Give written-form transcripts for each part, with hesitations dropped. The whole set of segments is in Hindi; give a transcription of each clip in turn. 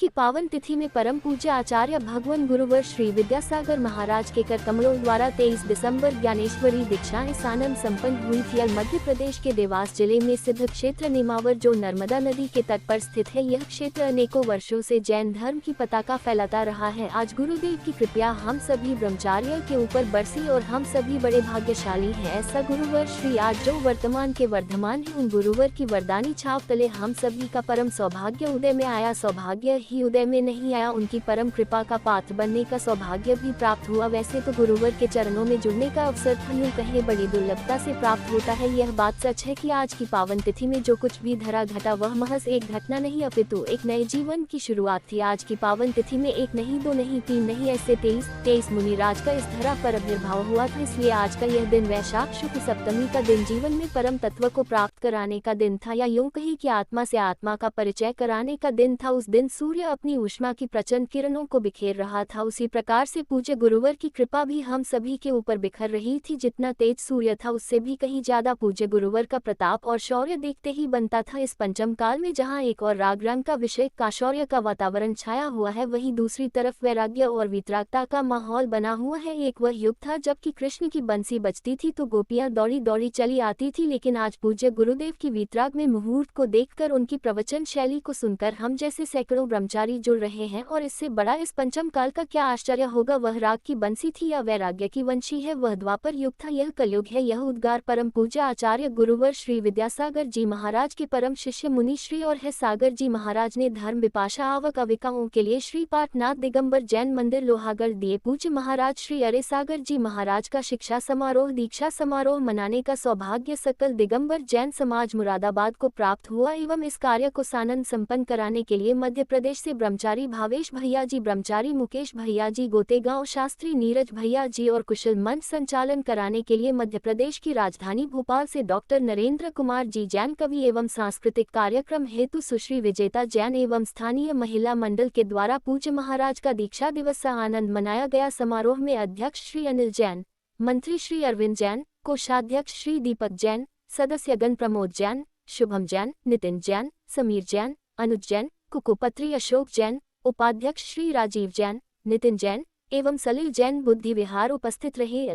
की पावन तिथि में परम पूज्य आचार्य भगवान गुरुवर श्री विद्यासागर महाराज के कर कमलों द्वारा 23 दिसंबर ज्ञानेश्वरी दीक्षाएं सानंद संपन्न हुई थी। मध्य प्रदेश के देवास जिले में सिद्ध क्षेत्र नेमावर जो नर्मदा नदी के तट पर स्थित है, यह क्षेत्र अनेकों वर्षों से जैन धर्म की पताका फैलाता रहा है। आज गुरुदेव की कृपा हम सभी ब्रह्मचार्य के ऊपर बरसी और हम सभी बड़े भाग्यशाली हैं। ऐसा गुरुवर श्री आज जो वर्तमान के वर्धमान है, उन गुरुवर की वरदानी छाप तले हम सभी का परम सौभाग्य उदय में आया। सौभाग्य ही उदय में नहीं आया, उनकी परम कृपा का पात्र बनने का सौभाग्य भी प्राप्त हुआ। वैसे तो गुरुवर के चरणों में जुड़ने का अवसर यूं कहे बड़ी दुर्लभता से प्राप्त होता है। यह बात सच है कि आज की पावन तिथि में जो कुछ भी धरा घटा वह महज एक घटना नहीं अपितु एक नए जीवन की शुरुआत थी। आज की पावन तिथि में एक नहीं, दो नहीं, तीन नहीं, ऐसे 23 मुनिराज का इस धरा पर आविर्भाव हुआ था। इसलिए आज का यह दिन वैशाख शुक्ल सप्तमी का दिन जीवन में परम तत्व को प्राप्त कराने का दिन था, या यूं कही कि आत्मा से आत्मा का परिचय कराने का दिन था। उस दिन सूर्य अपनी ऊष्मा की प्रचंड किरणों को बिखेर रहा था। उसी प्रकार से पूज्य गुरुवर की कृपा भी हम सभी के ऊपर बिखर रही थी। जितना तेज सूर्य था उससे भी कहीं ज्यादा पूज्य गुरुवर का प्रताप और शौर्य देखते ही बनता था। इस पंचम काल में जहाँ एक और राग रंग का विषय का शौर्य का वातावरण छाया हुआ है, वहीं दूसरी तरफ वैराग्य और वितरागता का माहौल बना हुआ है। एक वह युग था जबकि कृष्ण की बंसी बजती थी तो गोपियां दौड़ी दौड़ी चली आती थी, लेकिन आज पूज्य गुरुदेव की वितराग में मुहूर्त को देखकर, उनकी प्रवचन शैली को सुनकर हम जैसे सैकड़ों ब्रह्मचारी जुड़ रहे हैं। और इससे बड़ा इस पंचम काल का क्या आश्चर्य होगा। वह राग की बंसी थी या वैराग्य की वंशी है, वह द्वापर युग था, यह कलयुग है। यह उद्गार परम पूज्य आचार्य गुरुवर श्री विद्यासागर जी महाराज के परम शिष्य मुनि श्री और है सागर जी महाराज ने धर्म विपाशा आवक अविकाओं के लिए श्री पाटनाथ दिगंबर जैन मंदिर लोहागढ़ दिए। पूज्य महाराज श्री अरे सागर जी महाराज का शिक्षा समारोह दीक्षा समारोह मनाने का सौभाग्य सकल दिगंबर जैन समाज मुरादाबाद को प्राप्त हुआ। एवं इस कार्य को सानंद संपन्न कराने के लिए मध्य प्रदेश से ब्रह्मचारी भावेश भैया जी, ब्रह्मचारी मुकेश भैया जी, गोतेगांव शास्त्री नीरज भैया जी और कुशल मंच संचालन कराने के लिए मध्य प्रदेश की राजधानी भोपाल से डॉक्टर नरेंद्र कुमार जी, जैन कवि एवं सांस्कृतिक कार्यक्रम हेतु सुश्री विजेता जैन एवं स्थानीय महिला मंडल के द्वारा पूज्य महाराज का दीक्षा दिवस आनंद मनाया गया। समारोह में अध्यक्ष श्री अनिल जैन, मंत्री श्री अरविंद जैन, कोषाध्यक्ष श्री दीपक जैन, सदस्यगण प्रमोद जैन, शुभम जैन, नितिन जैन, समीर जैन, अनुज जैन, कुकुपत्री अशोक जैन, उपाध्यक्ष श्री राजीव जैन, नितिन जैन एवं सलील जैन बुद्धि विहार उपस्थित रहे।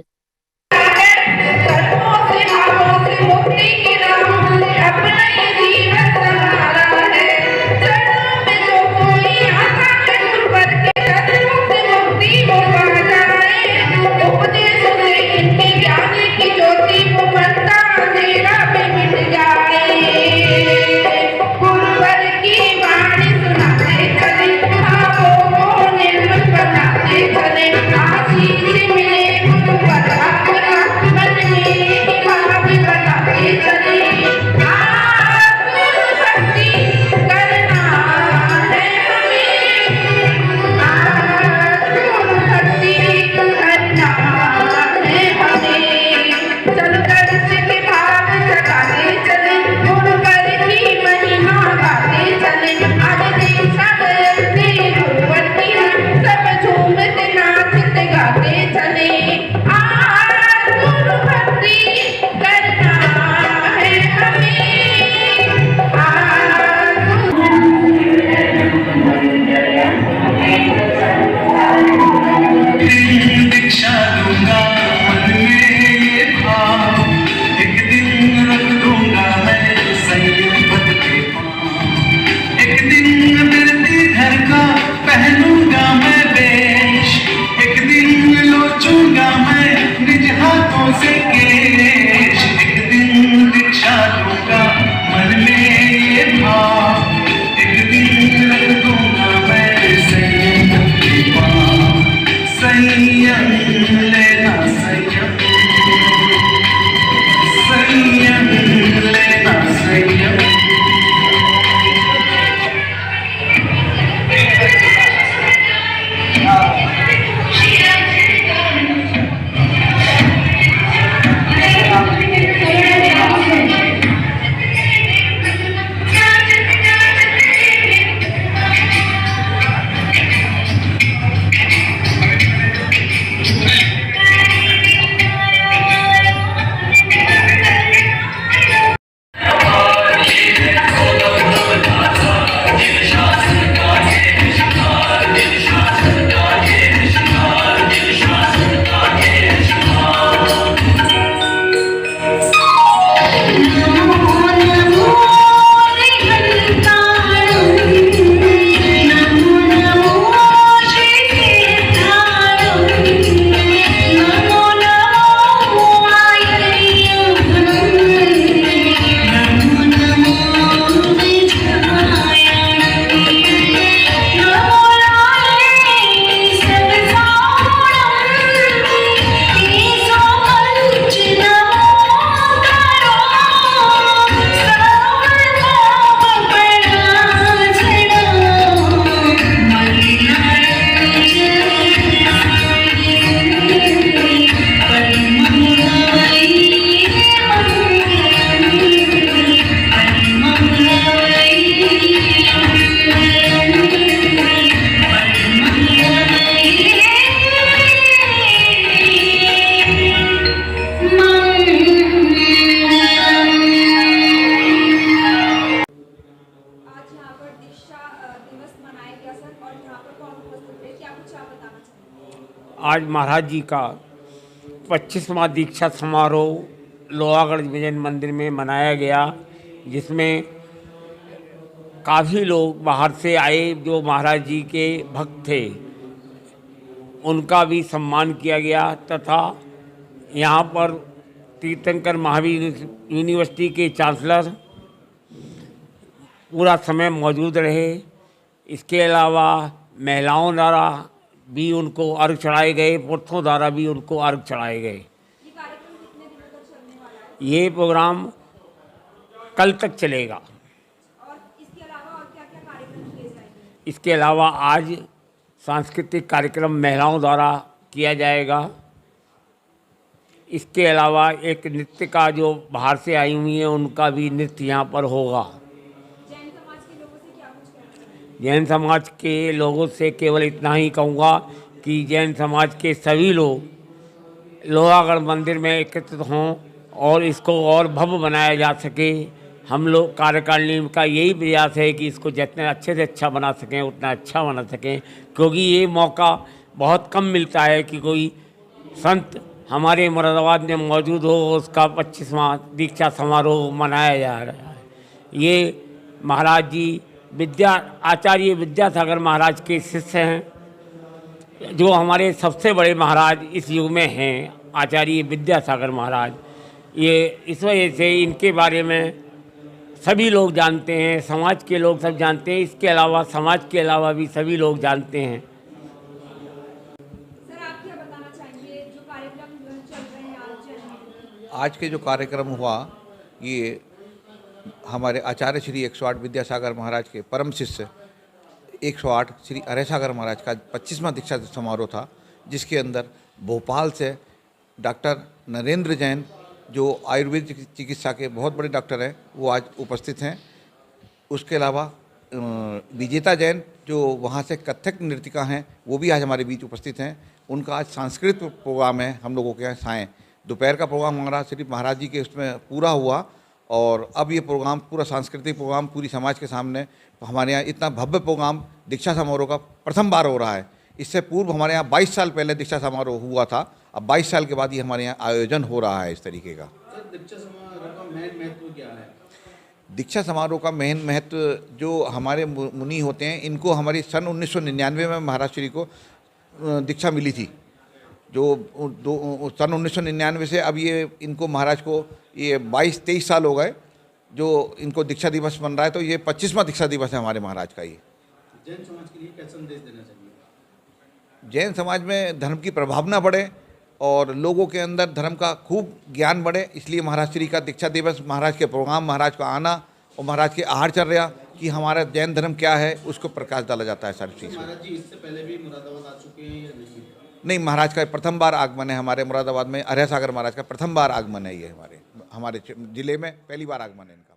It's आज महाराज जी का 25वां दीक्षा समारोह लोहागढ़ विजय मंदिर में मनाया गया, जिसमें काफ़ी लोग बाहर से आए जो महाराज जी के भक्त थे, उनका भी सम्मान किया गया तथा यहाँ पर तीर्थंकर महावीर यूनिवर्सिटी के चांसलर पूरा समय मौजूद रहे। इसके अलावा महिलाओं द्वारा भी उनको अर्घ चढ़ाए गए, पुरुषों द्वारा भी उनको अर्घ चढ़ाए गए। ये कार्यक्रम कितने दिनों तक चलने वाला है? ये प्रोग्राम कल तक चलेगा। और इसके अलावा और क्या क्या कार्यक्रम किए जाएंगे? इसके अलावा आज सांस्कृतिक कार्यक्रम महिलाओं द्वारा किया जाएगा। इसके अलावा एक नृत्य का जो बाहर से आई हुई है उनका भी नृत्य यहाँ पर होगा। जैन समाज के लोगों से क्या कुछ कहना है? जैन समाज के लोगों से केवल इतना ही कहूँगा कि जैन समाज के सभी लोग लोहागढ़ मंदिर में एकत्रित हों और इसको और भव्य बनाया जा सके। हम लोग कार्यकारिणी का यही प्रयास है कि इसको जितना अच्छे से अच्छा बना सकें उतना अच्छा बना सकें, क्योंकि ये मौका बहुत कम मिलता है कि कोई संत हमारे मुरादाबाद में मौजूद हो, उसका 25वां दीक्षा समारोह मनाया जा रहा है। ये महाराज जी आचार्य विद्यासागर महाराज के शिष्य हैं, जो हमारे सबसे बड़े महाराज इस युग में हैं, आचार्य विद्यासागर महाराज। ये इस वजह से इनके बारे में सभी लोग जानते हैं, समाज के लोग सब जानते हैं। इसके अलावा समाज के अलावा भी सभी लोग जानते हैं। सर, आप क्या बताना चाहेंगे जो कार्यक्रम चल रहे हैं आज जैन में? आज के जो कार्यक्रम हुआ, ये हमारे आचार्य श्री 108 विद्यासागर महाराज के परम शिष्य 108 श्री अरेसागर महाराज का 25वां दीक्षा समारोह था, जिसके अंदर भोपाल से डॉक्टर नरेंद्र जैन, जो आयुर्वेद चिकित्सा के बहुत बड़े डॉक्टर हैं, वो आज उपस्थित हैं। उसके अलावा विजेता जैन, जो वहाँ से कथक नृत्यिका हैं, वो भी आज हमारे बीच उपस्थित हैं। उनका आज सांस्कृतिक प्रोग्राम है हम लोगों के यहाँ सायं दोपहर का प्रोग्राम हमारा सिर्फ महाराज जी के उसमें पूरा हुआ, और अब ये प्रोग्राम पूरा सांस्कृतिक प्रोग्राम पूरी समाज के सामने हमारे यहाँ इतना भव्य प्रोग्राम दीक्षा समारोह का प्रथम बार हो रहा है। इससे पूर्व हमारे यहाँ 22 साल पहले दीक्षा समारोह हुआ था, अब 22 साल के बाद ये हमारे यहाँ आयोजन हो रहा है इस तरीके का। दीक्षा समारोह का मेन महत्व क्या है? दीक्षा समारोह का मेन महत्व, जो हमारे मुनि होते हैं, इनको हमारी सन 1999 में महाराज श्री को दीक्षा मिली थी। जो सन 1999 से अब ये इनको महाराज को ये 22-23 साल हो गए जो इनको दीक्षा दिवस बन रहा है, तो ये 25वां दीक्षा दिवस है हमारे महाराज का। ये जैन समाज के लिए क्या संदेश देना चाहिए? जैन समाज में धर्म की प्रभावना बढ़े और लोगों के अंदर धर्म का खूब ज्ञान बढ़े, इसलिए महाराज श्री का दीक्षा दिवस, महाराज के प्रोग्राम, महाराज का आना और महाराज के आहारचर्या कि हमारा जैन धर्म क्या है उसको प्रकाश डाला जाता है सारी चीज़। महाराज जी इससे पहले भी मुरादाबाद आ चुके हैं या नहीं? नहीं, महाराज का प्रथम बार आगमन है हमारे मुरादाबाद में। अरेसागर महाराज का प्रथम बार आगमन है, ये हमारे जिले में पहली बार आगमन है इनका।